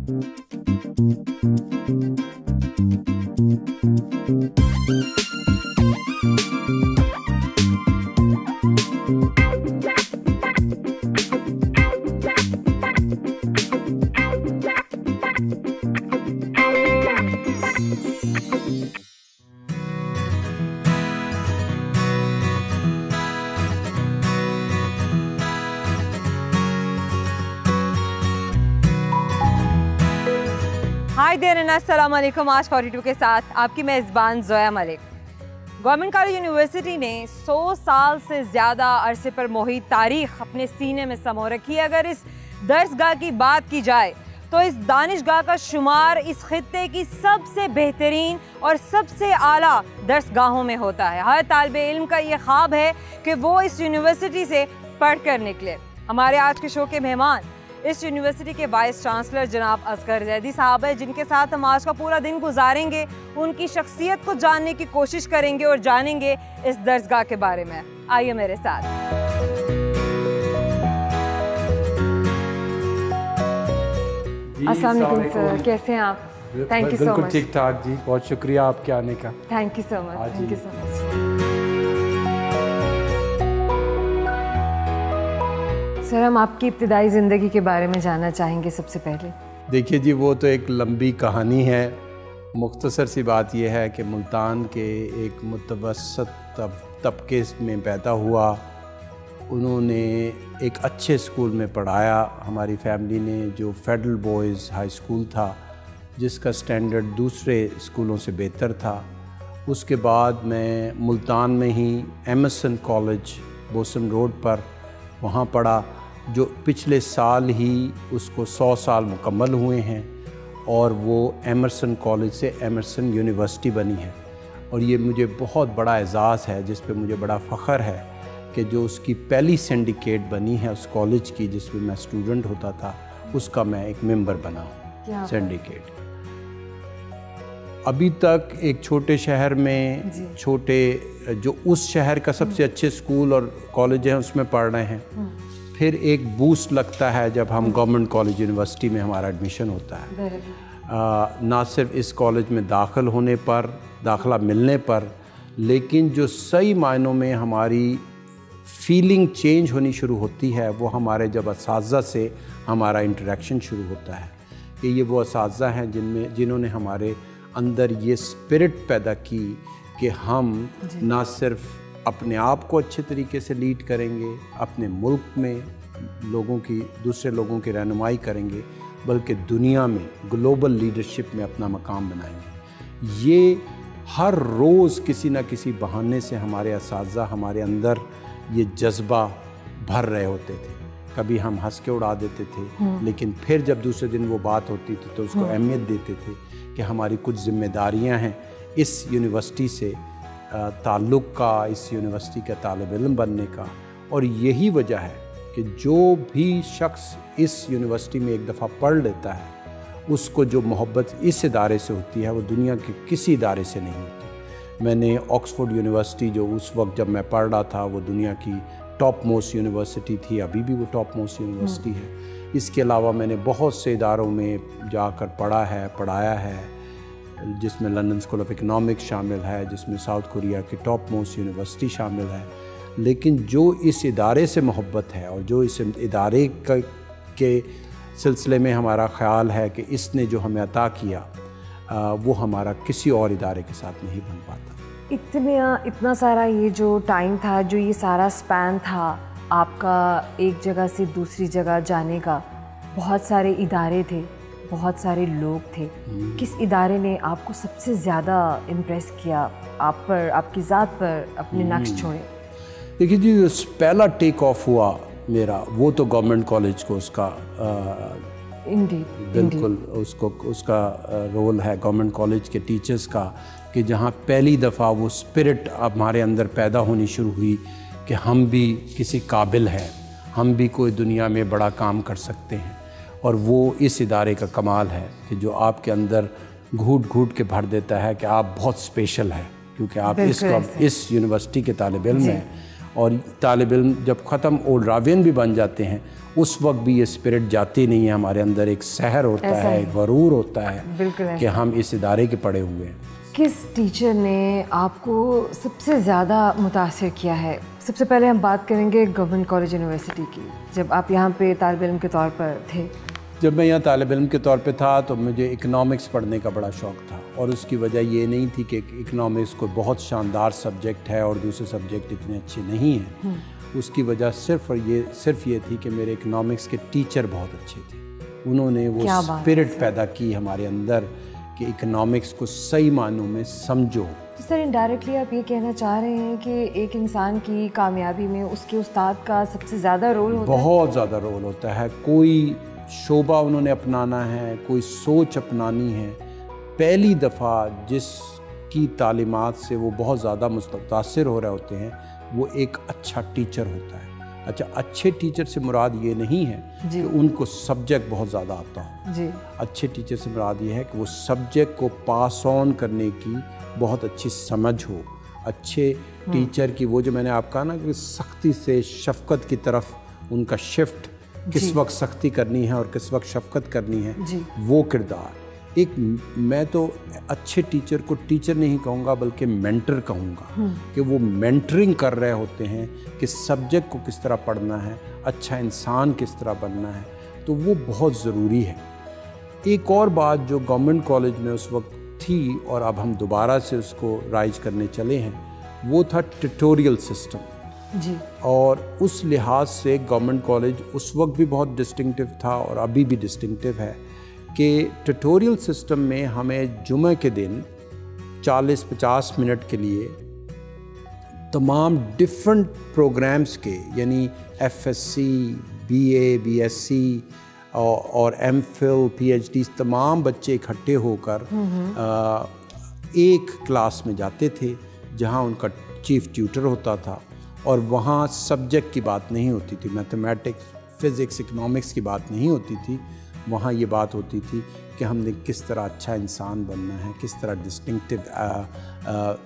Hi there and अस्सलाम वालेकुम। आज 42 के साथ आपकी मेज़बान Zoya Malik. Government college university ने 100 साल से ज़्यादा अरसे पर मोहित तारीख़ अपने सीने में समो रखी है। अगर इस दर्सगाह की बात की जाए तो इस दानिशगाह का शुमार इस खित्ते की सबसे बेहतरीन और सबसे आला दर्सगाहों में होता है। हर तालिबे इल्म का ये ख्वाब है कि वो इस यूनिवर्सिटी से पढ़ कर निकले। हमारे आज के शो के मेहमान इस यूनिवर्सिटी के वाइस चांसलर जनाब असगर जैदी साहब है, जिनके साथ हम आज का पूरा दिन गुजारेंगे। उनकी शख्सियत को जानने की कोशिश करेंगे और जानेंगे इस दर्सगाह के बारे में। आइए मेरे साथ। अस्सलाम वालेकुम सर, कैसे हैं आप? Thank you so much. बिल्कुल ठीक ठाक जी, बहुत शुक्रिया आपके आने का। Thank you so much, thank you so much. Sir, हम आपकी इब्तिदाई ज़िंदगी के बारे में जानना चाहेंगे सबसे पहले। देखिए जी, वो तो एक लंबी कहानी है। मुख्तसर सी बात यह है कि मुल्तान के एक मुतवस्सत तबके में पैदा हुआ। उन्होंने एक अच्छे स्कूल में पढ़ाया। हमारी फैमिली ने, जो फेडरल बॉयज़ हाई स्कूल था जिसका स्टैंडर्ड दूसरे स्कूलों से बेहतर था, उसके बाद मैं मुल्तान में ही एमर्सन कॉलेज बोसम रोड पर वहाँ पढ़ा, जो पिछले साल ही उसको 100 साल मुकम्मल हुए हैं और वो एमर्सन कॉलेज से एमर्सन यूनिवर्सिटी बनी है। और ये मुझे बहुत बड़ा एज़ाज़ है, जिस पे मुझे बड़ा फ़ख्र है कि जो उसकी पहली सिंडिकेट बनी है उस कॉलेज की, जिसमें मैं स्टूडेंट होता था, उसका मैं एक मेंबर बना हूँ सिंडिकेट। अभी तक एक छोटे शहर में जो उस शहर का सबसे अच्छे स्कूल और कॉलेज हैं उसमें पढ़ रहे हैं। फिर एक बूस्ट लगता है जब हम गवर्नमेंट कॉलेज यूनिवर्सिटी में हमारा एडमिशन होता है। ना सिर्फ इस कॉलेज में दाखिला मिलने पर, लेकिन जो सही मायनों में हमारी फीलिंग चेंज होनी शुरू होती है वो हमारे जब असातिज़ा से हमारा इंटरेक्शन शुरू होता है कि ये वो असातिज़ा हैं जिन्होंने हमारे अंदर ये स्पिरिट पैदा की कि हम ना सिर्फ अपने आप को अच्छे तरीके से लीड करेंगे, अपने मुल्क में दूसरे लोगों की रहनुमाई करेंगे, बल्कि दुनिया में ग्लोबल लीडरशिप में अपना मकाम बनाएंगे। ये हर रोज़ किसी न किसी बहाने से हमारे असातिज़ा हमारे अंदर ये जज्बा भर रहे होते थे। कभी हम हंस के उड़ा देते थे, लेकिन फिर जब दूसरे दिन वो बात होती थी तो उसको अहमियत देते थे कि हमारी कुछ ज़िम्मेदारियां हैं इस यूनिवर्सिटी से ताल्लुक़ का, इस यूनिवर्सिटी का तालिब इल्म बनने का। और यही वजह है कि जो भी शख्स इस यूनिवर्सिटी में एक दफ़ा पढ़ लेता है, उसको जो मोहब्बत इस इदारे से होती है वो दुनिया के किसी इदारे से नहीं होती। मैंने ऑक्सफोर्ड यूनिवर्सिटी, जो उस वक्त जब मैं पढ़ रहा था वो दुनिया की टॉप मोस्ट यूनिवर्सिटी थी, अभी भी वो टॉप मोस्ट यूनिवर्सिटी है। इसके अलावा मैंने बहुत से इदारों में जाकर पढ़ाया है, जिसमें लंदन स्कूल ऑफ इकनॉमिक्स शामिल है, जिसमें साउथ कोरिया की टॉप मोस्ट यूनिवर्सिटी शामिल है। लेकिन जो इस इदारे से मोहब्बत है और जो इस इदारे के सिलसिले में हमारा ख़्याल है कि इसने जो हमें अता किया, वो हमारा किसी और इदारे के साथ नहीं बन पाता। इतना सारा ये जो टाइम था, जो ये सारा स्पैन था आपका एक जगह से दूसरी जगह जाने का, बहुत सारे इदारे थे, बहुत सारे लोग थे। किस इदारे ने आपको सबसे ज़्यादा इम्प्रेस किया, आप पर, आपकी ज़ात पर अपने नक्श छोड़े? देखिए जी, पहला टेक ऑफ हुआ मेरा, वो तो गवर्नमेंट कॉलेज को उसका बिल्कुल उसका रोल है, गवर्नमेंट कॉलेज के टीचर्स का, कि जहाँ पहली दफ़ा वो स्पिरिट हमारे अंदर पैदा होनी शुरू हुई कि हम भी किसी काबिल हैं, हम भी कोई दुनिया में बड़ा काम कर सकते हैं। और वो इस इदारे का कमाल है कि जो आपके अंदर घूट घूट के भर देता है कि आप बहुत स्पेशल हैं, क्योंकि आप इस यूनिवर्सिटी के तालिब इल्म हैं और तालिब इल्म जब ख़त्म ओल्ड रावियन भी बन जाते हैं उस वक्त भी ये स्पिरिट जाती नहीं है। हमारे अंदर एक सहर होता है, एक गरूर होता है कि हम इस इदारे के पढ़े हुए हैं। किस टीचर ने आपको सबसे ज़्यादा मुतासिर किया है? सबसे पहले हम बात करेंगे गवर्नमेंट कॉलेज यूनिवर्सिटी की, जब आप यहाँ पे तालिब इल्म के तौर पर थे। जब मैं यहाँ तालिब इल्म के तौर पे था तो मुझे इकनॉमिक्स पढ़ने का बड़ा शौक़ था, और उसकी वजह ये नहीं थी कि इकनॉमिक्स कोई बहुत शानदार सब्जेक्ट है और दूसरे सब्जेक्ट इतने अच्छे नहीं हैं। उसकी वजह सिर्फ ये थी कि मेरे इकनॉमिक्स के टीचर बहुत अच्छे थे। उन्होंने वो स्पिरिट पैदा की हमारे अंदर कि इकनॉमिक्स को सही मानों में समझो। तो सर इनडायरेक्टली आप ये कहना चाह रहे हैं कि एक इंसान की कामयाबी में उसके उस्ताद का सबसे ज़्यादा रोल होता है? बहुत ज़्यादा रोल होता है। कोई शोबा उन्होंने अपनाना है, कोई सोच अपनानी है, पहली दफ़ा जिसकी तालीमात से वो बहुत ज़्यादा मुतासिर हो रहे होते हैं वो एक अच्छा टीचर होता है। अच्छा, अच्छे टीचर से मुराद ये नहीं है कि उनको सब्जेक्ट बहुत ज़्यादा आता हो जी। अच्छे टीचर से मुराद ये है कि वो सब्जेक्ट को पास ऑन करने की बहुत अच्छी समझ हो। अच्छे टीचर की वो जो मैंने आपको कहा ना कि सख्ती से शफ़क़त की तरफ उनका शिफ्ट, किस वक्त सख्ती करनी है और किस वक्त शफ़क़त करनी है, वो किरदार। एक मैं तो अच्छे टीचर को टीचर नहीं कहूँगा बल्कि मेंटर कहूँगा कि वो मेंटरिंग कर रहे होते हैं कि सब्जेक्ट को किस तरह पढ़ना है, अच्छा इंसान किस तरह बनना है, तो वो बहुत ज़रूरी है। एक और बात जो गवर्नमेंट कॉलेज में उस वक्त थी और अब हम दोबारा से उसको राइज करने चले हैं, वो था ट्यूटोरियल सिस्टम जी। और उस लिहाज से गवर्नमेंट कॉलेज उस वक्त भी बहुत डिस्टिंक्टिव था और अभी भी डिस्टिंक्टिव है कि ट्यूटोरियल सिस्टम में हमें जुमे के दिन 40-50 मिनट के लिए तमाम डिफरेंट प्रोग्राम्स के, यानी FSc, BA, BSc और MPhil, PhD, तमाम बच्चे इकट्ठे होकर एक क्लास में जाते थे जहां उनका चीफ ट्यूटर होता था, और वहां सब्जेक्ट की बात नहीं होती थी, मैथमेटिक्स, फिज़िक्स, इकनॉमिक्स की बात नहीं होती थी। वहाँ ये बात होती थी कि हमने किस तरह अच्छा इंसान बनना है, किस तरह डिस्टिंक्टिव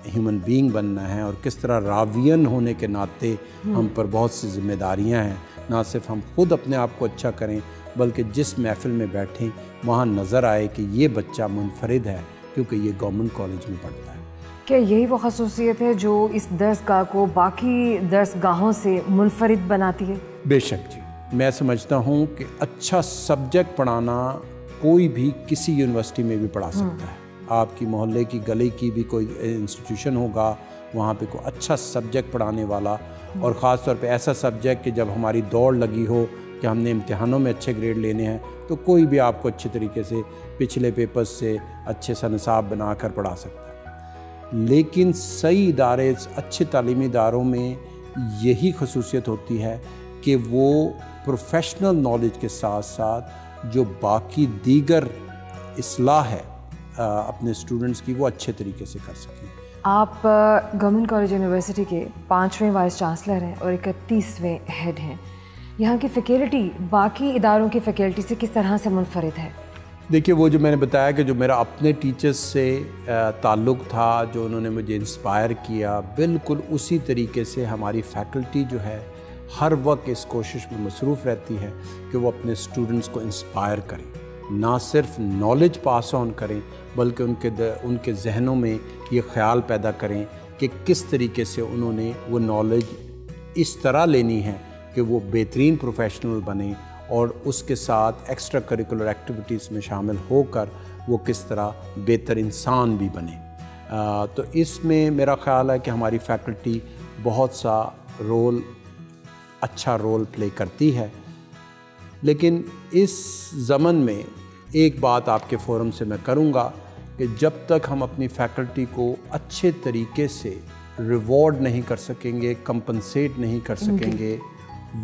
ह्यूमन बीइंग बनना है, और किस तरह रावियन होने के नाते हम पर बहुत सी जिम्मेदारियाँ हैं। ना सिर्फ हम खुद अपने आप को अच्छा करें बल्कि जिस महफिल में बैठें वहाँ नज़र आए कि ये बच्चा मुनफरिद है क्योंकि ये गवर्नमेंट कॉलेज में पढ़ता है। क्या यही वो ख़ासियत है जो इस दर्सगाह को बाकी दर्सगाहों से मुनफरिद बनाती है? बेशक जी, मैं समझता हूँ कि अच्छा सब्जेक्ट पढ़ाना कोई भी किसी यूनिवर्सिटी में भी पढ़ा सकता है। आपकी मोहल्ले की गली की भी कोई इंस्टीट्यूशन होगा, वहाँ पे कोई अच्छा सब्जेक्ट पढ़ाने वाला, और ख़ास तौर पे ऐसा सब्जेक्ट कि जब हमारी दौड़ लगी हो कि हमने इम्तिहानों में अच्छे ग्रेड लेने हैं, तो कोई भी आपको अच्छे तरीके से पिछले पेपर्स से अच्छे सा निसाब बना कर पढ़ा सकता है। लेकिन सही इदारे, अच्छे तालीमी इदारों में यही खसूसियत होती है कि वो प्रोफेशनल नॉलेज के साथ साथ जो बाकी दीगर इस्लाह है अपने स्टूडेंट्स की, वो अच्छे तरीके से कर सकें। आप गवर्नमेंट कॉलेज यूनिवर्सिटी के 5वें वाइस चांसलर हैं और 31वें हेड हैं। यहाँ की फैकल्टी बाकी इदारों की फैकल्टी से किस तरह से मुनफरिद है? देखिए, वो जो मैंने बताया कि जो मेरा अपने टीचर्स से ताल्लुक़ था, जो उन्होंने मुझे इंस्पायर किया, बिल्कुल उसी तरीके से हमारी फैकल्टी जो है हर वक्त इस कोशिश में मसरूफ़ रहती है कि वो अपने स्टूडेंट्स को इंस्पायर करें, ना सिर्फ नॉलेज पास ऑन करें बल्कि उनके जहनों में ये ख्याल पैदा करें कि किस तरीके से उन्होंने वो नॉलेज इस तरह लेनी है कि वो बेहतरीन प्रोफेशनल बने, और उसके साथ एक्स्ट्रा करिकुलर एक्टिविटीज़ में शामिल होकर वो किस तरह बेहतर इंसान भी बने। तो इसमें मेरा ख़्याल है कि हमारी फैकल्टी बहुत सा अच्छा रोल प्ले करती है। लेकिन इस ज़मन में एक बात आपके फोरम से मैं करूँगा कि जब तक हम अपनी फैकल्टी को अच्छे तरीके से रिवॉर्ड नहीं कर सकेंगे, कंपनसेट नहीं कर सकेंगे,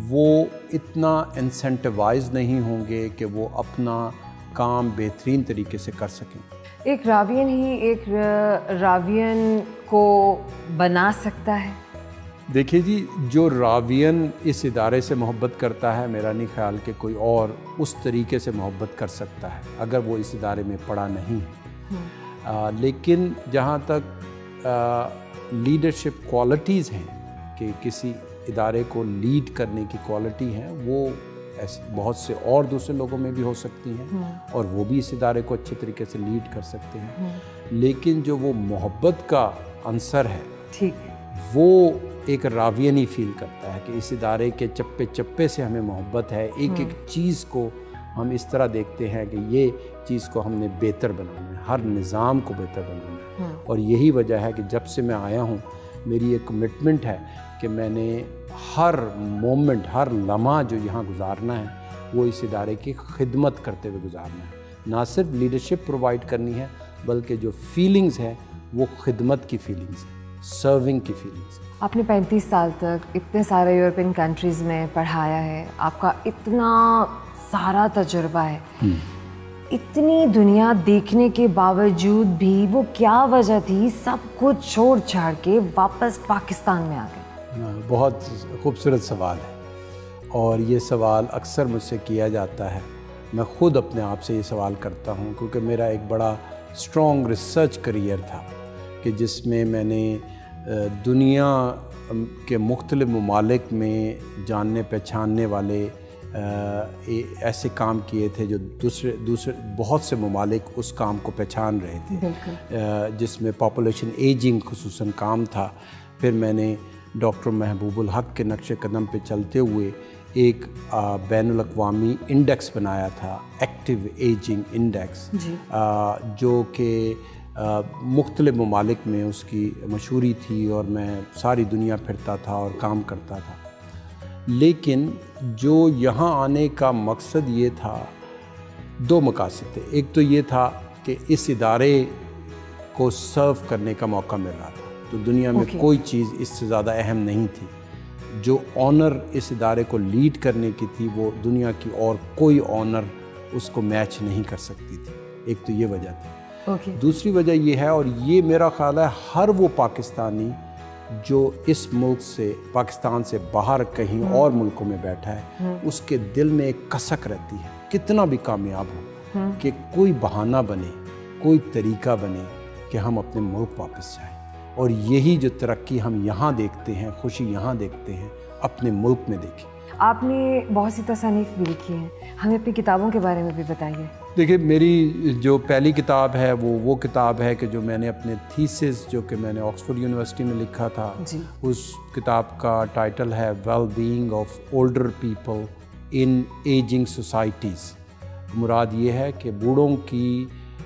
वो इतना इंसेंटिवाइज नहीं होंगे कि वो अपना काम बेहतरीन तरीके से कर सकें। एक रावियन ही एक रावियन को बना सकता है? देखिए जी, जो रावियन इस इदारे से मोहब्बत करता है, मेरा नहीं ख्याल कि कोई और उस तरीके से मोहब्बत कर सकता है अगर वो इस इदारे में पढ़ा नहीं है। लेकिन जहाँ तक लीडरशिप क्वालिटीज़ हैं कि किसी इदारे को लीड करने की क्वालिटी है वो ऐसे बहुत से और दूसरे लोगों में भी हो सकती हैं और वो भी इस इदारे को अच्छे तरीके से लीड कर सकते हैं, लेकिन जो वो मोहब्बत का अंसर है, ठीक, वो एक रावियन ही फील करता है कि इस इदारे के चप्पे चप्पे से हमें मोहब्बत है, एक एक चीज़ को हम इस तरह देखते हैं कि ये चीज़ को हमने बेहतर बनाना है, हर निज़ाम को बेहतर बनाना है। और यही वजह है कि जब से मैं आया हूँ मेरी एक कमिटमेंट है कि मैंने हर मोमेंट, हर लम्हा जो यहाँ गुजारना है वो इस इदारे की खिदमत करते हुए गुजारना है, ना सिर्फ लीडरशिप प्रोवाइड करनी है बल्कि जो फीलिंग्स है वो खिदमत की फीलिंग्स है, सर्विंग की फीलिंग्स है। आपने 35 साल तक इतने सारे यूरोपियन कंट्रीज़ में पढ़ाया है, आपका इतना सारा तजुर्बा है, इतनी दुनिया देखने के बावजूद भी वो क्या वजह थी सब कुछ छोड़ छाड़ के वापस पाकिस्तान में आ गए? बहुत खूबसूरत सवाल है और ये सवाल अक्सर मुझसे किया जाता है। मैं ख़ुद अपने आप से ये सवाल करता हूँ क्योंकि मेरा एक बड़ा स्ट्रॉन्ग रिसर्च करियर था कि जिसमें मैंने दुनिया के मुख्तलिफ ममालिक में जानने पहचानने वाले ऐसे काम किए थे जो दूसरे बहुत से ममालिक उस काम को पहचान रहे थे, जिसमें पॉपुलेशन एजिंग खुसूसन काम था। फिर मैंने डॉक्टर महबूबुल हक के नक्शे कदम पे चलते हुए एक बैनुल अक़वामी इंडेक्स बनाया था, एक्टिव एजिंग इंडेक्स, जो कि मुख्तलिफ ममालिक में उसकी मशहूरी थी और मैं सारी दुनिया फिरता था और काम करता था। लेकिन जो यहाँ आने का मकसद ये था, दो मकासद थे। एक तो ये था कि इस इदारे को सर्व करने का मौका मिल रहा था, तो दुनिया में कोई चीज़ इससे ज़्यादा अहम नहीं थी। जो ऑनर इस इदारे को लीड करने की थी वो दुनिया की और कोई ऑनर उसको मैच नहीं कर सकती थी। एक तो ये वजह थी। दूसरी वजह ये है, और ये मेरा ख्याल है हर वो पाकिस्तानी जो इस मुल्क से, पाकिस्तान से बाहर कहीं और मुल्कों में बैठा है, उसके दिल में एक कसक रहती है, कितना भी कामयाब हो, कि कोई बहाना बने, कोई तरीका बने कि हम अपने मुल्क वापस जाएं। और यही जो तरक्की हम यहाँ देखते हैं, खुशी यहाँ देखते हैं, अपने मुल्क में देखें। आपने बहुत सी तसानीफ़ भी लिखी हैं, हमें अपनी किताबों के बारे में भी बताइए। देखिए, मेरी जो पहली किताब है वो किताब है कि जो मैंने अपने थीसिस जो कि मैंने ऑक्सफोर्ड यूनिवर्सिटी में लिखा था, उस किताब का टाइटल है well being of older people in ageing societies. मुराद ये है कि बूढ़ों की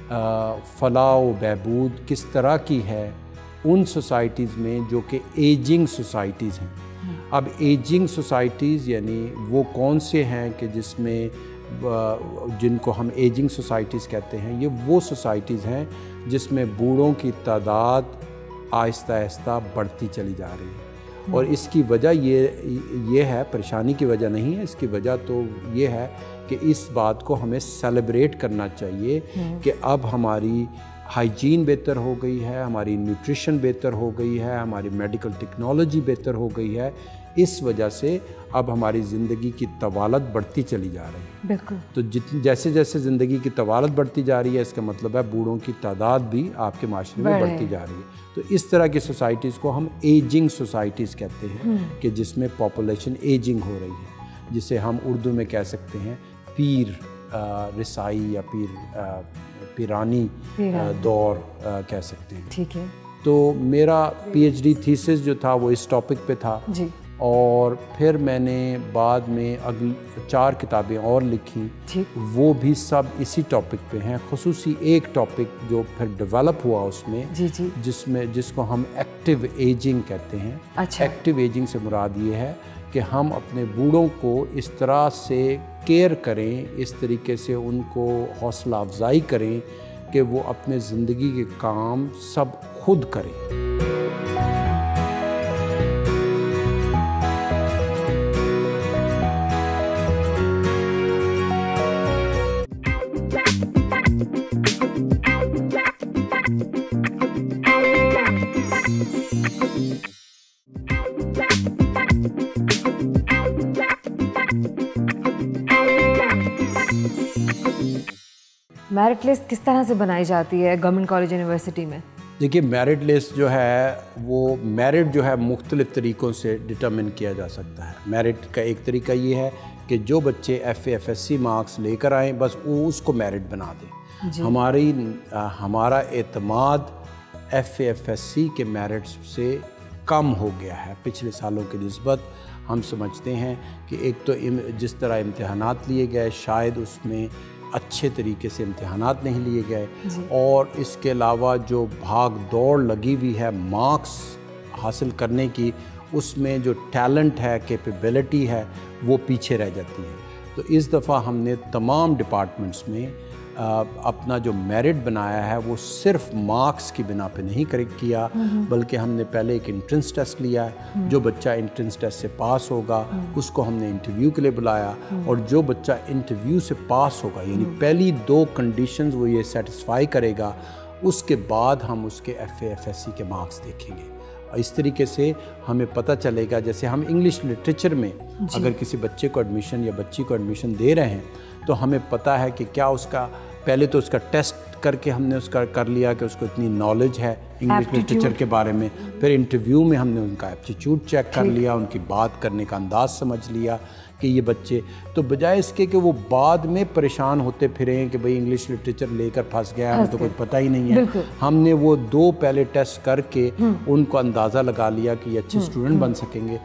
फलाह व बहबूद किस तरह की है उन सोसाइटीज़ में जो कि एजिंग सोसाइटीज़ हैं। अब एजिंग सोसाइटीज़ यानी वो कौन से हैं कि जिसमें जिनको हम एजिंग सोसाइटीज़ कहते हैं, ये वो सोसाइटीज़ हैं जिसमें बूढ़ों की तादाद आहिस्ता आहिस्ता बढ़ती चली जा रही है। और इसकी वजह ये है, परेशानी की वजह नहीं है, इसकी वजह तो ये है कि इस बात को हमें सेलिब्रेट करना चाहिए कि अब हमारी हाइजीन बेहतर हो गई है, हमारी न्यूट्रिशन बेहतर हो गई है, हमारी मेडिकल टेक्नोलॉजी बेहतर हो गई है। इस वजह से अब हमारी ज़िंदगी की तवालत बढ़ती चली जा रही है। बिल्कुल। तो जैसे जैसे ज़िंदगी की तवालत बढ़ती जा रही है, इसका मतलब है बूढ़ों की तादाद भी आपके माशरे में बढ़ती जा रही है। तो इस तरह की सोसाइटीज़ को हम एजिंग सोसाइटीज़ कहते हैं कि जिसमें पॉपुलेशन एजिंग हो रही है, जिसे हम उर्दू में कह सकते हैं पीर रिसाई या पीरानी दौर कह सकते हैं। ठीक है। तो मेरा पीएचडी थीसिस जो था वो इस टॉपिक पे था जी। और फिर मैंने बाद में अगली 4 किताबें और लिखी, वो भी सब इसी टॉपिक पे हैं। खुसूसी एक टॉपिक जो फिर डेवलप हुआ उसमें, जिसको हम एक्टिव एजिंग कहते हैं। अच्छा। एक्टिव एजिंग से मुराद ये है कि हम अपने बूढ़ों को इस तरह से केयर करें, इस तरीके से उनको हौसला अफजाई करें कि वो अपने ज़िंदगी के काम सब खुद करें। मेरिट लिस्ट किस तरह से बनाई जाती है गवर्नमेंट कॉलेज यूनिवर्सिटी में? देखिए, मेरिट लिस्ट जो है वो मेरिट जो है मुख्तलिफ़ तरीक़ों से डिटरमिन किया जा सकता है। मेरिट का एक तरीका ये है कि जो बच्चे FA FSC मार्क्स लेकर आएँ बस वो उसको मेरिट बना दें। हमारा एतमाद FA FSC के मेरिट्स से कम हो गया है पिछले सालों की निस्बत। हम समझते हैं कि एक तो जिस तरह इम्तिहानात लिए गए शायद उसमें अच्छे तरीके से इम्तिहानात नहीं लिए गए, और इसके अलावा जो भाग दौड़ लगी हुई है मार्क्स हासिल करने की, उसमें जो टैलेंट है, कैपेबिलिटी है, वो पीछे रह जाती है। तो इस दफ़ा हमने तमाम डिपार्टमेंट्स में अपना जो मेरिट बनाया है वो सिर्फ मार्क्स की बिना पे नहीं करेक्ट किया, बल्कि हमने पहले एक एंट्रेंस टेस्ट लिया है। जो बच्चा एंट्रेंस टेस्ट से पास होगा उसको हमने इंटरव्यू के लिए बुलाया, और जो बच्चा इंटरव्यू से पास होगा, यानी पहली 2 कंडीशंस वो ये सेटिस्फाई करेगा, उसके बाद हम उसके FA FSC के मार्क्स देखेंगे। इस तरीके से हमें पता चलेगा, जैसे हम इंग्लिश लिटरेचर में अगर किसी बच्चे को एडमिशन या बच्ची को एडमिशन दे रहे हैं तो हमें पता है कि क्या उसका, पहले तो उसका टेस्ट करके हमने उसका कर लिया कि उसको इतनी नॉलेज है इंग्लिश लिटरेचर के बारे में, फिर इंटरव्यू में हमने उनका एप्टीट्यूड चेक कर लिया, उनकी बात करने का अंदाज़ समझ लिया कि ये बच्चे, तो बजाय इसके कि वो बाद में परेशान होते फिरें कि भाई इंग्लिश लिटरेचर लेकर फंस गया, हमें तो कुछ पता ही नहीं है, हमने वो 2 पहले टेस्ट करके उनको अंदाज़ा लगा लिया कि ये अच्छे स्टूडेंट बन सकेंगे।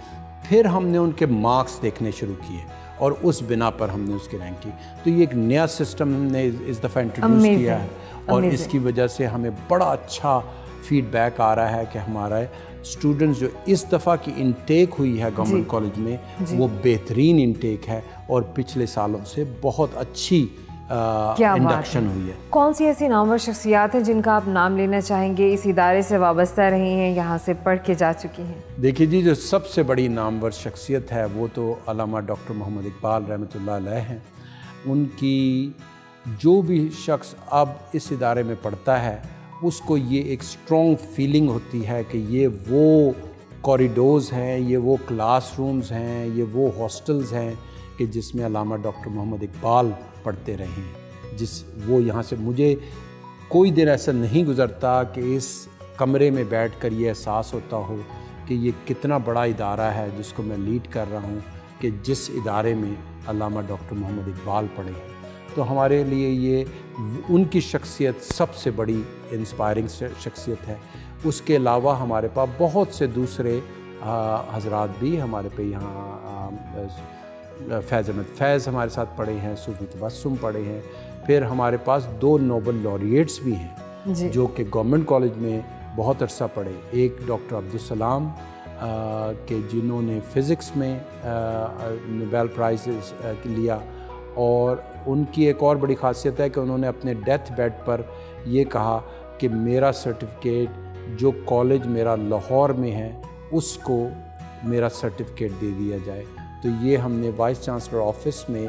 फिर हमने उनके मार्क्स देखने शुरू किए और उस बिना पर हमने उसकी रैंक की। तो ये एक नया सिस्टम हमने इस दफ़ा इंट्रोड्यूस किया है, और इसकी वजह से हमें बड़ा अच्छा फीडबैक आ रहा है कि हमारा स्टूडेंट्स जो इस दफ़ा की इनटेक हुई है गवर्नमेंट कॉलेज में वो बेहतरीन इनटेक है, और पिछले सालों से बहुत अच्छी इंडक्शन हुई है। कौन सी ऐसी नामवर शख्सियात हैं जिनका आप नाम लेना चाहेंगे, इस इदारे से वाबस्ता रही हैं, यहाँ से पढ़ के जा चुकी हैं? देखिए जी, जो सबसे बड़ी नामवर शख्सियत है वो तो अल्लामा डॉक्टर मोहम्मद इकबाल रहमतुल्लाह अलैह हैं। उनकी जो भी शख्स अब इस इदारे में पढ़ता है उसको ये एक स्ट्रॉन्ग फीलिंग होती है कि ये वो कॉरिडोर्स हैं, ये वो क्लासरूम्स हैं, ये वो हॉस्टल्स हैं कि जिसमें अल्लामा डॉक्टर मोहम्मद इकबाल पढ़ते रहे हैं। वो यहाँ से मुझे कोई दिन ऐसा नहीं गुज़रता कि इस कमरे में बैठकर ये एहसास होता हो कि ये कितना बड़ा इदारा है जिसको मैं लीड कर रहा हूँ, कि जिस इदारे में अल्लामा डॉक्टर मोहम्मद इकबाल पढ़े हैं। तो हमारे लिए ये उनकी शख्सियत सबसे बड़ी इंस्पायरिंग शख्सियत है। उसके अलावा हमारे पास बहुत से दूसरे हजरात भी हमारे पे यहाँ फैज़ अहमद फैज़ हमारे साथ पढ़े हैं, सूफ़ी तबस्सुम पढ़े हैं, फिर हमारे पास 2 नोबल लॉरिएट्स भी हैं जो कि गवर्नमेंट कॉलेज में बहुत अरसा पढ़े। एक डॉक्टर अब्दुल सलाम के जिन्होंने फ़िज़िक्स में नोबेल प्राइज़ लिया, और उनकी एक और बड़ी ख़ासियत है कि उन्होंने अपने डेथ बेड पर ये कहा कि मेरा सर्टिफिकेट जो कॉलेज मेरा लाहौर में है उसको मेरा सर्टिफिकेट दे दिया जाए। तो ये हमने वाइस चांसलर ऑफिस में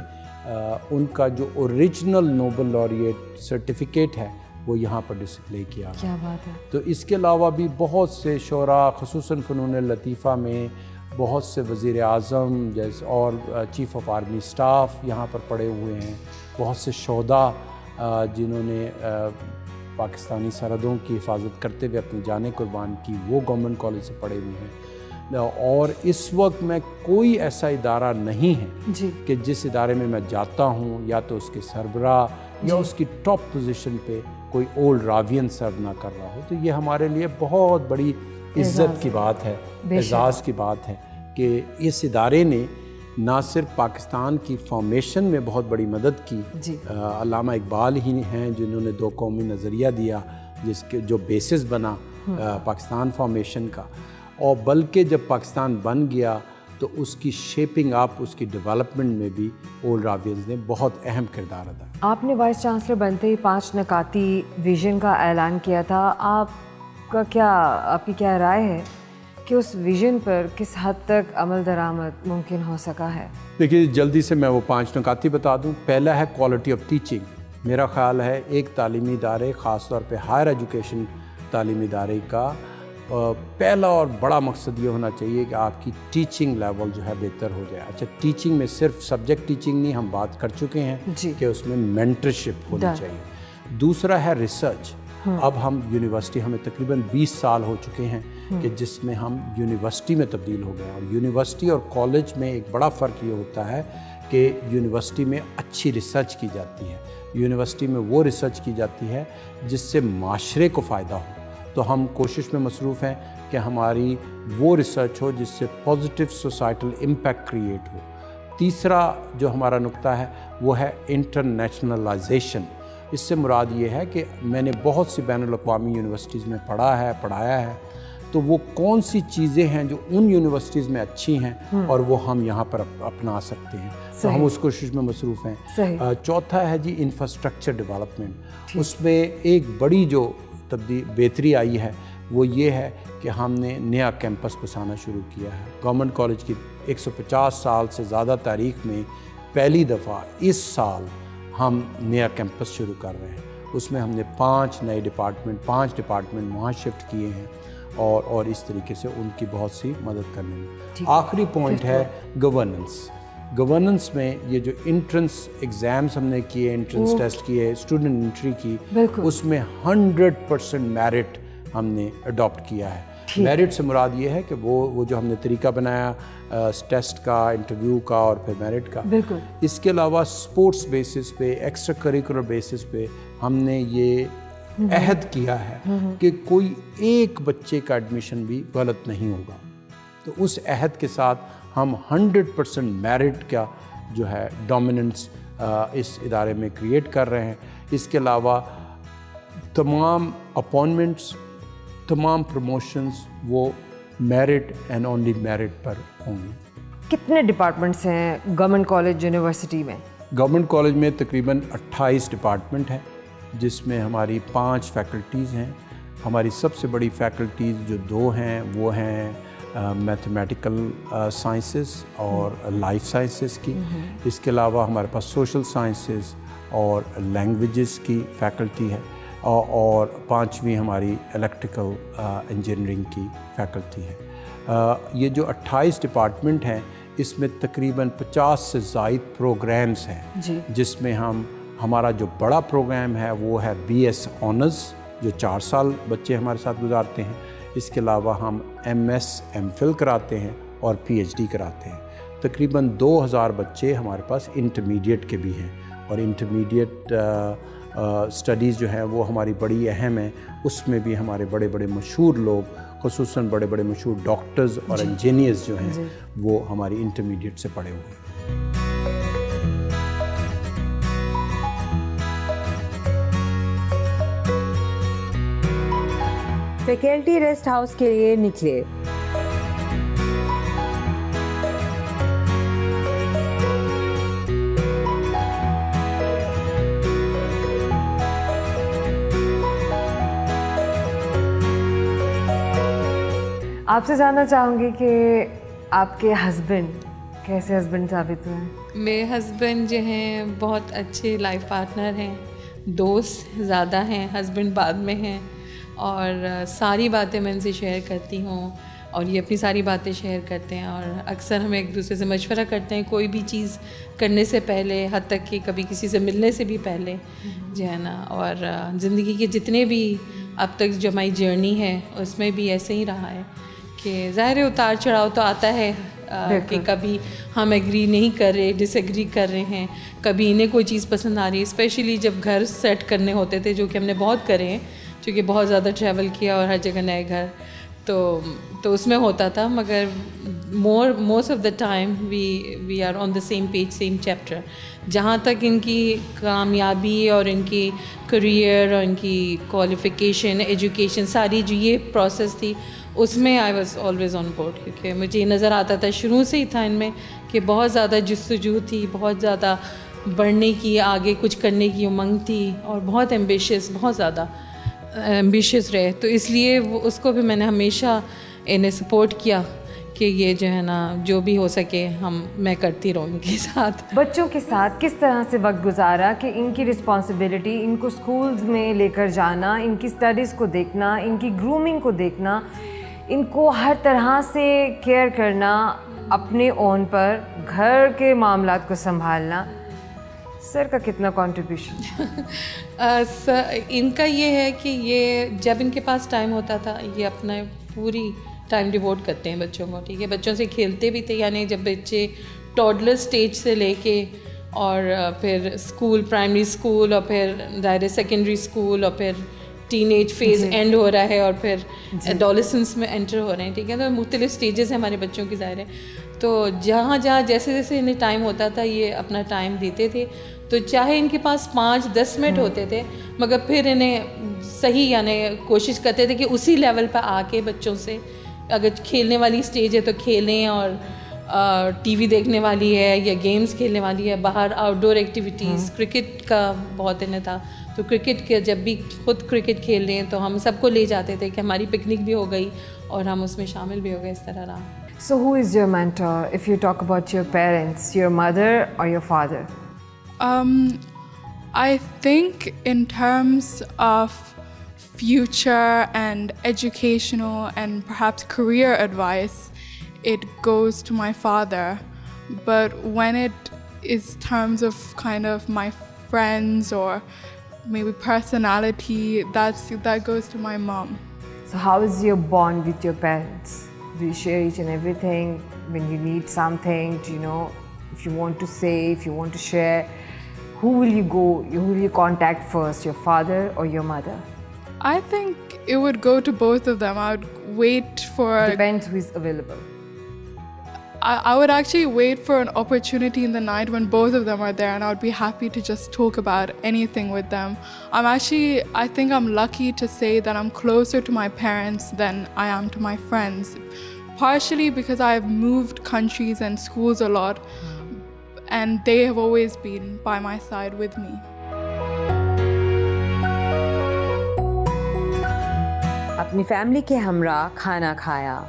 उनका जो ओरिजिनल नोबल लॉरिएट सर्टिफिकेट है वो यहाँ पर डिस्प्ले किया। क्या बात है। तो इसके अलावा भी बहुत से शोरा, ख़ुसूसन फ़नून लतीफ़ा में बहुत से वज़ीर आज़म जैसे और चीफ़ ऑफ आर्मी स्टाफ यहाँ पर पढ़े हुए हैं, बहुत से शोहदा जिन्होंने पाकिस्तानी सरहदों की हिफाजत करते हुए अपनी जानें कुर्बान की, वो गवर्नमेंट कॉलेज से पढ़े हुए हैं। और इस वक्त में कोई ऐसा इदारा नहीं है कि जिस इदारे में मैं जाता हूँ या तो उसके सरबराह या उसकी टॉप पोजीशन पे कोई ओल्ड रावियन सर्व ना कर रहा हो। तो ये हमारे लिए बहुत बड़ी इज़्ज़त की बात है, एजाज़ की बात है कि इस इदारे ने ना सिर्फ पाकिस्तान की फॉर्मेशन में बहुत बड़ी मदद की, अल्लामा इकबाल ही हैं जिन्होंने 2 कौमी नज़रिया दिया जिसके जो बेसिस बना पाकिस्तान फॉर्मेशन का, और बल्कि जब पाकिस्तान बन गया तो उसकी शेपिंग अप, उसकी डेवलपमेंट में भी ओल्ड रावियंस ने बहुत अहम किरदार अदा किया। आपने वाइस चांसलर बनते ही 5 नकाती विज़न का ऐलान किया था। आपकी क्या राय है कि उस विज़न पर किस हद तक अमल दरामद मुमकिन हो सका है? देखिए, जल्दी से मैं वो 5 नकाती बता दूं। पहला है क्वालिटी ऑफ टीचिंग। मेरा ख़्याल है एक तालीमी इदारे, ख़ास तौर पे हायर एजुकेशन तालीमी इदारे का पहला और बड़ा मकसद ये होना चाहिए कि आपकी टीचिंग लेवल जो है बेहतर हो जाए। अच्छा, टीचिंग में सिर्फ सब्जेक्ट टीचिंग नहीं, हम बात कर चुके हैं कि उसमें मेंटरशिप होनी चाहिए। दूसरा है रिसर्च। अब हम यूनिवर्सिटी, हमें तकरीबन 20 साल हो चुके हैं कि जिसमें हम यूनिवर्सिटी में तब्दील हो गए। और यूनिवर्सिटी और कॉलेज में एक बड़ा फ़र्क ये होता है कि यूनिवर्सिटी में अच्छी रिसर्च की जाती है, यूनिवर्सिटी में वो रिसर्च की जाती है जिससे माशरे को फ़ायदा हो। तो हम कोशिश में मसरूफ़ हैं कि हमारी वो रिसर्च हो जिससे पॉजिटिव सोसाइटल इम्पैक्ट क्रिएट हो। तीसरा जो हमारा नुक्ता है वो है इंटरनेशनलाइजेशन। इससे मुराद ये है कि मैंने बहुत सी बैनुल-अक़वामी यूनिवर्सिटीज़ में पढ़ाया है, तो वो कौन सी चीज़ें हैं जो उन यूनिवर्सिटीज़ में अच्छी हैं और वो हम यहाँ पर अपना सकते हैं, तो हम उस कोशिश में मसरूफ़ हैं। चौथा है जी इंफ्रास्ट्रक्चर डेवलपमेंट। उसमें एक बड़ी जो बेहतरी आई है वो ये है कि हमने नया कैंपस बसाना शुरू किया है। गवर्नमेंट कॉलेज की 150 साल से ज़्यादा तारीख़ में पहली दफ़ा इस साल हम नया कैंपस शुरू कर रहे हैं। उसमें हमने 5 डिपार्टमेंट वहाँ शिफ्ट किए हैं और इस तरीके से उनकी बहुत सी मदद करने में। आखिरी पॉइंट है गवर्नेंस में ये जो एंट्रेंस एग्ज़ाम्स हमने किए, एंट्रेंस टेस्ट किए, स्टूडेंट एंट्री की, उसमें 100% मेरिट हमने अडॉप्ट किया है। मेरिट से मुराद ये है कि वो जो हमने तरीका बनाया टेस्ट का, इंटरव्यू का और फिर मेरिट का, इसके अलावा स्पोर्ट्स बेसिस पे, एक्स्ट्रा करिकुलर बेसिस पे हमने ये अहद किया है कि कोई एक बच्चे का एडमिशन भी गलत नहीं होगा। तो उस अहद के साथ हम 100% मेरिट का जो है डोमिनेंस इस इदारे में क्रिएट कर रहे हैं। इसके अलावा तमाम अपॉइंटमेंट्स, तमाम प्रमोशंस वो मेरिट एंड ओनली मेरिट पर होंगी। कितने डिपार्टमेंट्स हैं गवर्नमेंट कॉलेज यूनिवर्सिटी में? गवर्नमेंट कॉलेज में तकरीबन 28 डिपार्टमेंट हैं, जिसमें हमारी 5 फैकल्टीज़ हैं। हमारी सबसे बड़ी फैकल्टीज़ जो 2 हैं वो हैं मैथमेटिकल साइंसेस और लाइफ साइंसेस की। इसके अलावा हमारे पास सोशल साइंसेस और लैंग्वेजेस की फैकल्टी है और 5वीं हमारी इलेक्ट्रिकल इंजीनियरिंग की फैकल्टी है। ये जो 28 डिपार्टमेंट हैं इसमें तकरीबन 50 से ज़ायद प्रोग्राम्स हैं, जिसमें हमारा जो बड़ा प्रोग्राम है वो है BS ऑनर्स, जो 4 साल बच्चे हमारे साथ गुजारते हैं। इसके अलावा हम MS MPhil कराते हैं और PhD कराते हैं। तकरीबन 2000 बच्चे हमारे पास इंटरमीडिएट के भी हैं, और इंटरमीडिएट स्टडीज़ जो हैं वो हमारी बड़ी अहम है। उसमें भी हमारे बड़े बड़े मशहूर लोग, खुसूसन बड़े बड़े मशहूर डॉक्टर्स और इंजीनियर्स जो हैं वो हमारी इंटरमीडिएट से पढ़े हुए हैं। फैकल्टी रेस्ट हाउस के लिए निकले। आपसे जानना चाहूँगी कि आपके हस्बैंड कैसे हस्बैंड साबित हुए? मेरे हस्बैंड जो हैं बहुत अच्छे लाइफ पार्टनर हैं, दोस्त ज़्यादा हैं, हस्बैंड बाद में हैं, और सारी बातें मैं इनसे शेयर करती हूँ और ये अपनी सारी बातें शेयर करते हैं। और अक्सर हम एक दूसरे से मशवरा करते हैं कोई भी चीज़ करने से पहले, हद तक कि कभी किसी से मिलने से भी पहले जो है ना। और ज़िंदगी के जितने भी अब तक जो हमारी जर्नी है उसमें भी ऐसे ही रहा है कि ज़ाहिर उतार चढ़ाव तो आता है कि कभी हम एग्री नहीं कर रहे, डिसएग्री कर रहे हैं, कभी इन्हें कोई चीज़ पसंद आ रही है। स्पेशली जब घर सेट करने होते थे, जो कि हमने बहुत करे हैं, क्योंकि बहुत ज़्यादा ट्रैवल किया और हर जगह नए घर, तो उसमें होता था। मगर most of the time we are on the same page, same chapter. जहाँ तक इनकी कामयाबी और इनकी करियर और इनकी क्वालिफ़िकेशन, एजुकेशन, सारी जो ये प्रोसेस थी, उसमें I was always on board, क्योंकि मुझे ये नज़र आता था, शुरू से ही था इनमें कि बहुत ज़्यादा जस्तजू थी, बहुत ज़्यादा बढ़ने की, आगे कुछ करने की उमंग थी, और बहुत एम्बिशियस, बहुत ज़्यादा एम्बिशियस रहे। तो इसलिए उसको भी मैंने हमेशा इन्हें सपोर्ट किया कि ये जो है ना, जो भी हो सके मैं करती रहूँ इनके साथ। बच्चों के साथ किस तरह से वक्त गुजारा कि इनकी रिस्पॉन्सिबिलिटी, इनको स्कूल्स में लेकर जाना, इनकी स्टडीज़ को देखना, इनकी ग्रूमिंग को देखना, इनको हर तरह से केयर करना, अपने ओन पर घर के मामलात को संभालना, सर का कितना कंट्रीब्यूशन? इनका ये है कि ये जब इनके पास टाइम होता था ये अपना पूरी टाइम डिवोट करते हैं बच्चों को, ठीक है। बच्चों से खेलते भी थे, यानी जब बच्चे टॉडलर स्टेज से लेके और फिर स्कूल, प्राइमरी स्कूल और फिर डायरेक्ट सेकेंडरी स्कूल और फिर टीनेज फेज़ एंड हो रहा है और फिर एडोलेसेंस में एंटर हो रहे हैं, ठीक है। तो मुख्तलिफ स्टेजेस हैं हमारे बच्चों की, ज़ाहिर है। तो जहाँ जहाँ जैसे जैसे इन्हें टाइम होता था ये अपना टाइम देते थे। तो चाहे इनके पास 5-10 मिनट होते थे, मगर फिर इन्हें सही यानी कोशिश करते थे कि उसी लेवल पर आके बच्चों से, अगर खेलने वाली स्टेज है तो खेलें, और टीवी देखने वाली है या गेम्स खेलने वाली है, बाहर आउटडोर एक्टिविटीज़, क्रिकेट का बहुत इन्हें था। तो क्रिकेट के जब भी खुद क्रिकेट खेल रहे हैं तो हम सबको ले जाते थे कि हमारी पिकनिक भी हो गई और हम उसमें शामिल भी हो गए, इस तरह रहा। So who is your mentor if you talk about your parents, your mother or your father? I think in terms of future and educational and perhaps career advice, it goes to my father. But when it is terms of kind of my friends or maybe personality, that goes to my mom. So how is your bond with your parents? Do you share each and everything? When you need something, do you know, if you want to say, if you want to share, who will you go, who will you contact first, your father or your mother? I think it would go to both of them. I would wait for... Depends who is available. I would actually wait for an opportunity in the night when both of them are there, and I would be happy to just talk about anything with them. I think I'm lucky to say that I'm closer to my parents than I am to my friends. Partially because I've moved countries and schools a lot, and they have always been by my side with me. अपनी family के हमरा खाना खाया।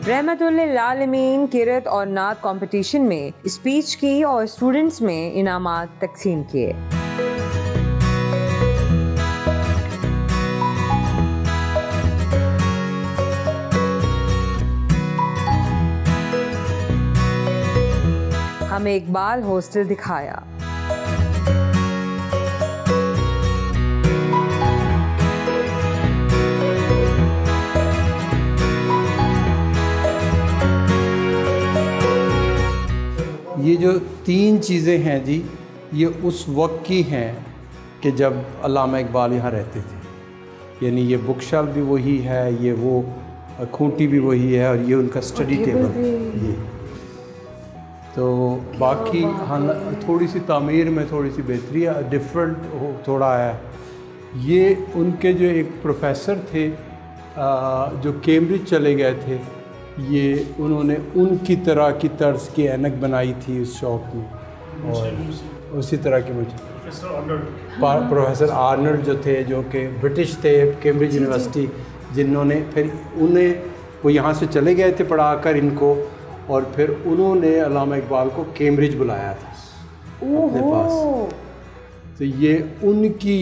रहमतुल्लिल आलमीन किरत और नात competition में speech की और स्टूडेंट्स में इनामात तकसीम किए। हमें इकबाल हॉस्टल दिखाया। ये जो 3 चीज़ें हैं जी, ये उस वक्त की हैं कि जब अल्लामा इकबाल यहाँ रहते थे। यानी ये बुक शेल्फ भी वही है, ये वो खूंटी भी वही है, और ये उनका स्टडी टेबल ये। तो बाकी हाँ, थोड़ी सी तामीर में थोड़ी सी बेहतरी है, डिफरेंट थोड़ा है। ये उनके जो एक प्रोफेसर थे जो कैम्ब्रिज चले गए थे, ये उन्होंने उनकी तरह की तर्ज की ऐनक बनाई थी उस शॉप में, और उसी तरह के मुझे प्रोफेसर आर्नल्ड जो थे, जो कि ब्रिटिश थे, कैम्ब्रिज यूनिवर्सिटी, जिन्होंने फिर उन्हें वो यहाँ से चले गए थे पढ़ाकर इनको, और फिर उन्होंने अल्लामा इकबाल को कैम्ब्रिज बुलाया था अपने पास। तो ये उनकी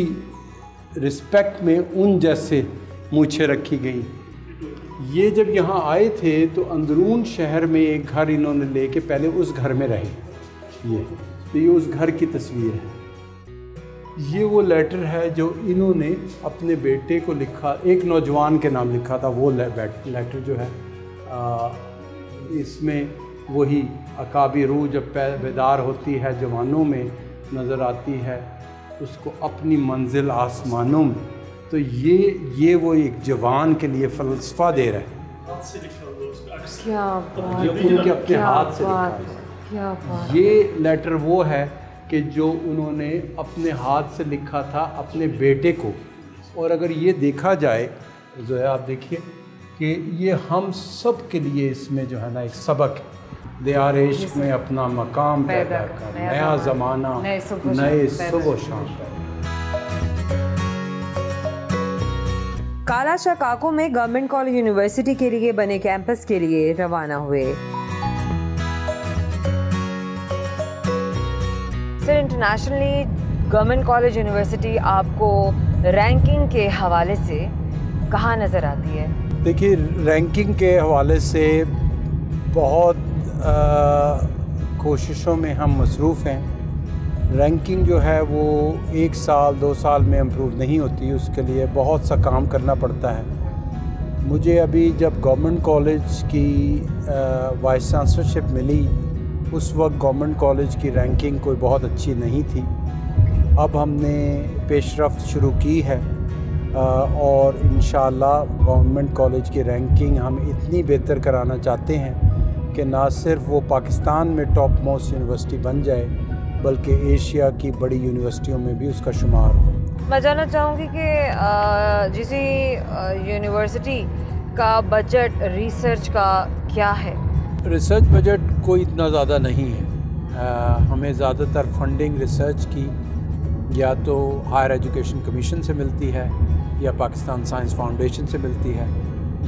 रिस्पेक्ट में उन जैसे मूछें रखी गई। ये जब यहाँ आए थे तो अंदरून शहर में एक घर इन्होंने लेके पहले उस घर में रहे। ये तो ये उस घर की तस्वीर है। ये वो लेटर है जो इन्होंने अपने बेटे को लिखा, एक नौजवान के नाम लिखा था। वो लेटर जो है इसमें वही अकाबी रूह जब बेदार होती है जवानों में नज़र आती है, उसको अपनी मंजिल आसमानों में। तो ये वो एक जवान के लिए फ़लसफ़ा दे रहा है। क्या बात, जो उनके अपने हाथ से लिखा है। क्या बात। ये लेटर वो है कि जो उन्होंने अपने हाथ से लिखा था अपने बेटे को। और अगर ये देखा जाए जो है, आप देखिए कि ये हम सब के लिए इसमें जो है ना एक सबक है। दियार इश्क में अपना मकाम पैदा कर, नया ज़माना नए सुबह शाम पैदा। काला शाह काको में गवर्नमेंट कॉलेज यूनिवर्सिटी के लिए बने कैंपस के लिए रवाना हुए। Sir, internationally government college university आपको रैंकिंग के हवाले से कहाँ नज़र आती है? देखिए, रैंकिंग के हवाले से बहुत कोशिशों में हम मसरूफ़ हैं। रैंकिंग जो है वो 1 साल 2 साल में इम्प्रूव नहीं होती, उसके लिए बहुत सा काम करना पड़ता है। मुझे अभी जब गवर्नमेंट कॉलेज की वाइस चांसलरशिप मिली, उस वक्त गवर्नमेंट कॉलेज की रैंकिंग कोई बहुत अच्छी नहीं थी। अब हमने पेशरफ्त शुरू की है और इंशाअल्लाह गवर्नमेंट कॉलेज की रैंकिंग हम इतनी बेहतर कराना चाहते हैं कि ना सिर्फ वो पाकिस्तान में टॉप मोस्ट यूनिवर्सिटी बन जाए, बल्कि एशिया की बड़ी यूनिवर्सिटियों में भी उसका शुमार हो। मैं जानना चाहूँगी कि जिस यूनिवर्सिटी का बजट रिसर्च का क्या है? रिसर्च बजट कोई इतना ज़्यादा नहीं है। हमें ज़्यादातर फंडिंग रिसर्च की या तो हायर एजुकेशन कमीशन से मिलती है, या पाकिस्तान साइंस फाउंडेशन से मिलती है,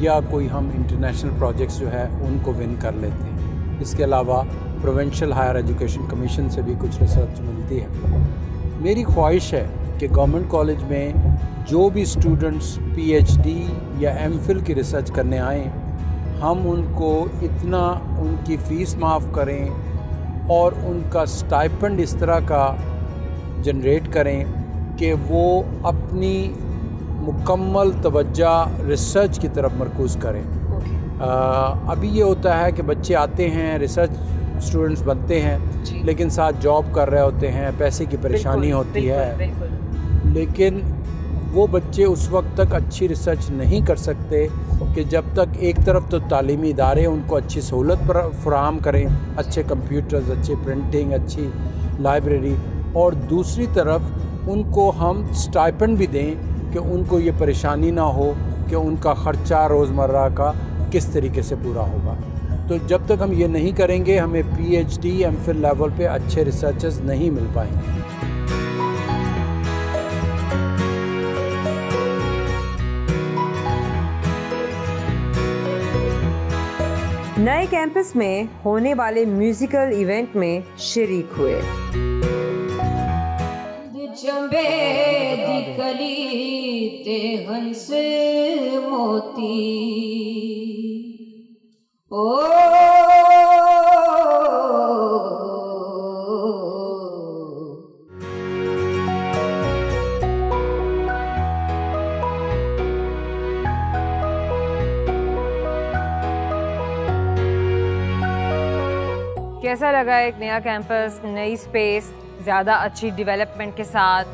या कोई हम इंटरनेशनल प्रोजेक्ट्स जो है उनको विन कर लेते हैं। इसके अलावा प्रोविंशियल हायर एजुकेशन कमीशन से भी कुछ रिसर्च मिलती है। मेरी ख्वाहिश है कि गवर्नमेंट कॉलेज में जो भी स्टूडेंट्स PhD या MPhil की रिसर्च करने आएँ, हम उनको इतना उनकी फ़ीस माफ़ करें और उनका स्टाइपेंड इस तरह का जनरेट करें कि वो अपनी मुकम्मल तवज्जो रिसर्च की तरफ मरकूज़ करें। अभी ये होता है कि बच्चे आते हैं, रिसर्च स्टूडेंट्स बनते हैं, लेकिन साथ जॉब कर रहे होते हैं, पैसे की परेशानी होती है, लेकिन वो बच्चे उस वक्त तक अच्छी रिसर्च नहीं कर सकते कि जब तक एक तरफ तो तालीमी इदारे उनको अच्छी सहूलत फराहम करें, अच्छे कंप्यूटर्स, अच्छी प्रिंटिंग, अच्छी लाइब्रेरी, और दूसरी तरफ उनको हम स्टाइपेंड भी दें कि उनको ये परेशानी ना हो कि उनका ख़र्चा रोज़मर्रा का किस तरीके से पूरा होगा। तो जब तक हम ये नहीं करेंगे, हमें PhD MPhil लेवल पे अच्छे रिसर्चर्स नहीं मिल पाएंगे। नए कैंपस में होने वाले म्यूजिकल इवेंट में शरीक हुए। जंबे दी कली ते हंस मोती, ओ कैसा लगा एक नया कैंपस, नई स्पेस, ज़्यादा अच्छी डेवलपमेंट के साथ?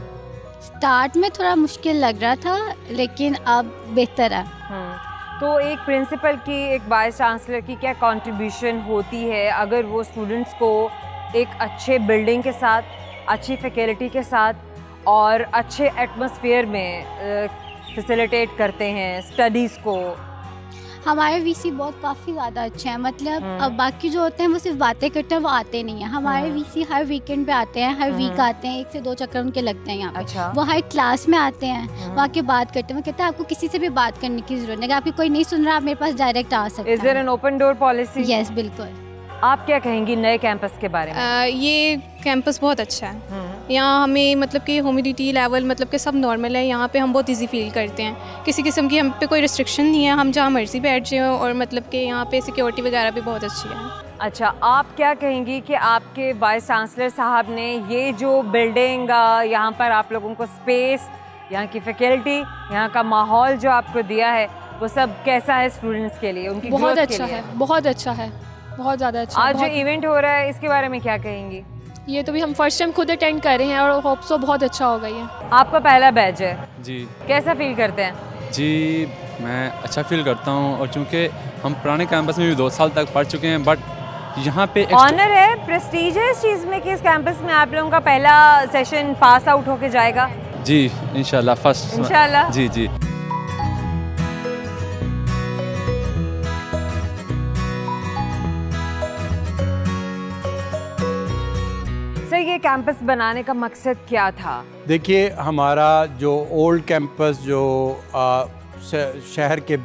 स्टार्ट में थोड़ा मुश्किल लग रहा था, लेकिन अब बेहतर है। तो एक प्रिंसिपल की, एक वाइस चांसलर की क्या कंट्रीब्यूशन होती है अगर वो स्टूडेंट्स को एक अच्छे बिल्डिंग के साथ, अच्छी फैकल्टी के साथ और अच्छे एटमॉस्फेयर में फैसिलिटेट करते हैं स्टडीज़ को? हमारे VC बहुत काफ़ी ज़्यादा अच्छे हैं, मतलब अब बाकी जो होते हैं वो सिर्फ बातें करते हैं, वो आते नहीं हैं। हमारे VC हर वीकेंड पे आते हैं, हर वीक आते हैं, 1 से 2 चक्कर उनके लगते हैं यहाँ पे। अच्छा। वो हर क्लास में आते हैं, वहाँ के बात करते हैं। वो कहते हैं आपको किसी से भी बात करने की ज़रूरत नहीं, अगर आपकी कोई नहीं सुन रहा, आप मेरे पास डायरेक्ट आ सकते हैं। Is there an open door policy? Yes, बिल्कुल। आप क्या कहेंगी नए कैंपस के बारे में? ये कैंपस बहुत अच्छा है। यहाँ हमें मतलब कि ह्यूमिडिटी लेवल मतलब कि सब नॉर्मल है। यहाँ पे हम बहुत इजी फील करते हैं, किसी किस्म की हम पे कोई रिस्ट्रिक्शन नहीं है, हम जहाँ मर्जी बैठ जाएँ, और मतलब कि यहाँ पे सिक्योरिटी वगैरह भी बहुत अच्छी है। अच्छा, आप क्या कहेंगी कि आपके वाइस चांसलर साहब ने ये जो बिल्डिंग, यहाँ पर आप लोगों को स्पेस, यहाँ की फैकल्टी, यहाँ का माहौल जो आपको दिया है, वो सब कैसा है स्टूडेंट्स के लिए, उनकी बहुत ग्रोथ अच्छा के लिए? है, बहुत अच्छा है, बहुत ज़्यादा अच्छा। आज जो इवेंट हो रहा है इसके बारे में क्या कहेंगी? ये तो भी हम फर्स्ट टाइम खुद अटेंड कर रहे हैं और होप सो बहुत अच्छा होगा ये। आपका पहला बैच है जी। कैसा फील करते हैं? जी मैं अच्छा फील करता हूँ, और चूँकि हम पुराने कैंपस में भी 2 साल तक पढ़ चुके हैं, बट यहाँ पे ऑनर है, प्रेस्टीज है इस चीज़ में कि इस कैंपस में आप लोगों का पहला सेशन पास आउट होके जाएगा। जी इंशाल्लाह, फर्स्ट इंशाल्लाह। जी जी। सर, ये कैंपस बनाने का मकसद क्या था? देखिए, हमारा जो ओल्ड कैंपस जो शहर के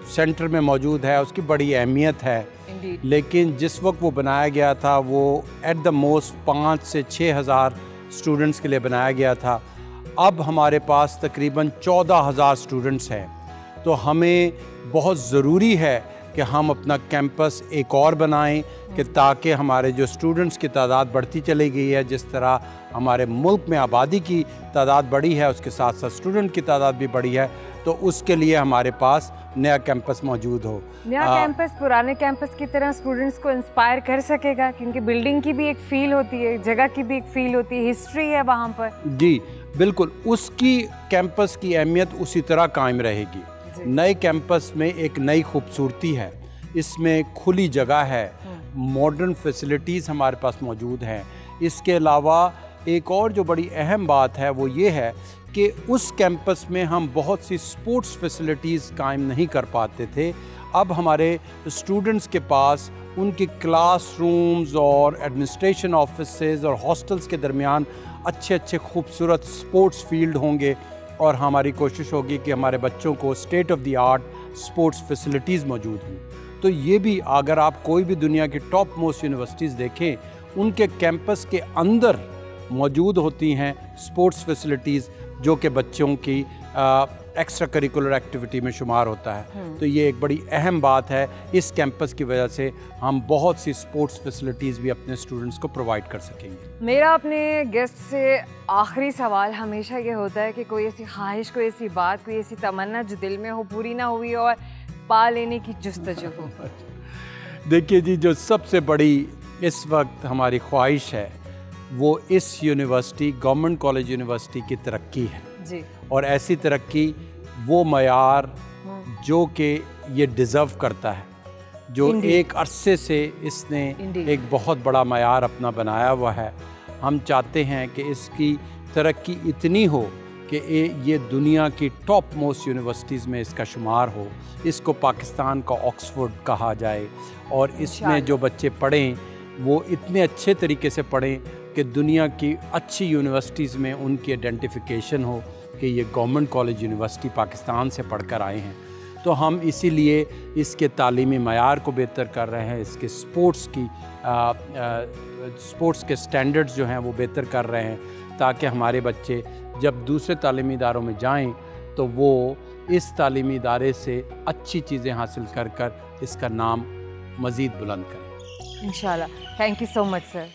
सेंटर में मौजूद है उसकी बड़ी अहमियत है, लेकिन जिस वक्त वो बनाया गया था वो एट द मोस्ट 5 से 6 हज़ार स्टूडेंट्स के लिए बनाया गया था। अब हमारे पास तकरीबन 14,000 स्टूडेंट्स हैं, तो हमें बहुत ज़रूरी है कि हम अपना कैंपस एक और बनाएं कि ताकि हमारे जो स्टूडेंट्स की तादाद बढ़ती चली गई है, जिस तरह हमारे मुल्क में आबादी की तादाद बढ़ी है उसके साथ साथ स्टूडेंट की तादाद भी बढ़ी है, तो उसके लिए हमारे पास नया कैंपस मौजूद हो। नया कैंपस पुराने कैंपस की तरह स्टूडेंट्स को इंस्पायर कर सकेगा, क्योंकि बिल्डिंग की भी एक फील होती है, जगह की भी एक फील होती है, हिस्ट्री है वहाँ पर। जी बिल्कुल, उसकी कैंपस की अहमियत उसी तरह कायम रहेगी। नए कैंपस में एक नई खूबसूरती है, इसमें खुली जगह है, मॉडर्न फैसिलिटीज़ हमारे पास मौजूद हैं। इसके अलावा एक और जो बड़ी अहम बात है वो ये है कि उस कैंपस में हम बहुत सी स्पोर्ट्स फैसिलिटीज़ कायम नहीं कर पाते थे। अब हमारे स्टूडेंट्स के पास उनके क्लासरूम्स और एडमिनिस्ट्रेशन ऑफिसेज और हॉस्टल्स के दरमियान अच्छे अच्छे खूबसूरत स्पोर्ट्स फील्ड होंगे, और हमारी कोशिश होगी कि हमारे बच्चों को state of the art sports facilities मौजूद हों। तो ये भी, अगर आप कोई भी दुनिया की टॉप मोस्ट यूनिवर्सिटीज़ देखें, उनके कैंपस के अंदर मौजूद होती हैं स्पोर्ट्स फैसिलिटीज़, जो कि बच्चों की एक्स्ट्रा करिकुलर एक्टिविटी में शुमार होता है। तो ये एक बड़ी अहम बात है। इस कैंपस की वजह से हम बहुत सी स्पोर्ट्स फैसिलिटीज़ भी अपने स्टूडेंट्स को प्रोवाइड कर सकेंगे। मेरा अपने गेस्ट से आखिरी सवाल हमेशा ये होता है कि कोई ऐसी ख्वाहिश, कोई ऐसी बात, कोई ऐसी तमन्ना जो दिल में हो, पूरी ना हुई और पा लेने की जुस्तजू हो। देखिए जी, जो सबसे बड़ी इस वक्त हमारी ख्वाहिश है वो इस यूनिवर्सिटी, गवर्नमेंट कॉलेज यूनिवर्सिटी की तरक्की है जी। और ऐसी तरक्की वो मयार जो कि ये डिज़र्व करता है, जो एक अरसे से इसने एक बहुत बड़ा मयार अपना बनाया हुआ है। हम चाहते हैं कि इसकी तरक्की इतनी हो कि ये दुनिया की टॉप मोस्ट यूनिवर्सिटीज़ में इसका शुमार हो, इसको पाकिस्तान का ऑक्सफोर्ड कहा जाए, और इसमें जो बच्चे पढ़ें वो इतने अच्छे तरीके से पढ़ें कि दुनिया की अच्छी यूनिवर्सिटीज़ में उनकी आइडेंटिफिकेशन हो कि ये गवर्नमेंट कॉलेज यूनिवर्सिटी पाकिस्तान से पढ़कर आए हैं। तो हम इसीलिए इसके तालीमी मयार को बेहतर कर रहे हैं, इसके स्पोर्ट्स के स्टैंडर्ड्स जो हैं वो बेहतर कर रहे हैं, ताकि हमारे बच्चे जब दूसरे तालीमी इदारों में जाएं तो वो इस तालीमी इदारे से अच्छी चीज़ें हासिल कर कर इसका नाम मज़ीद बुलंद करें इंशाल्लाह। Thank you so much sir.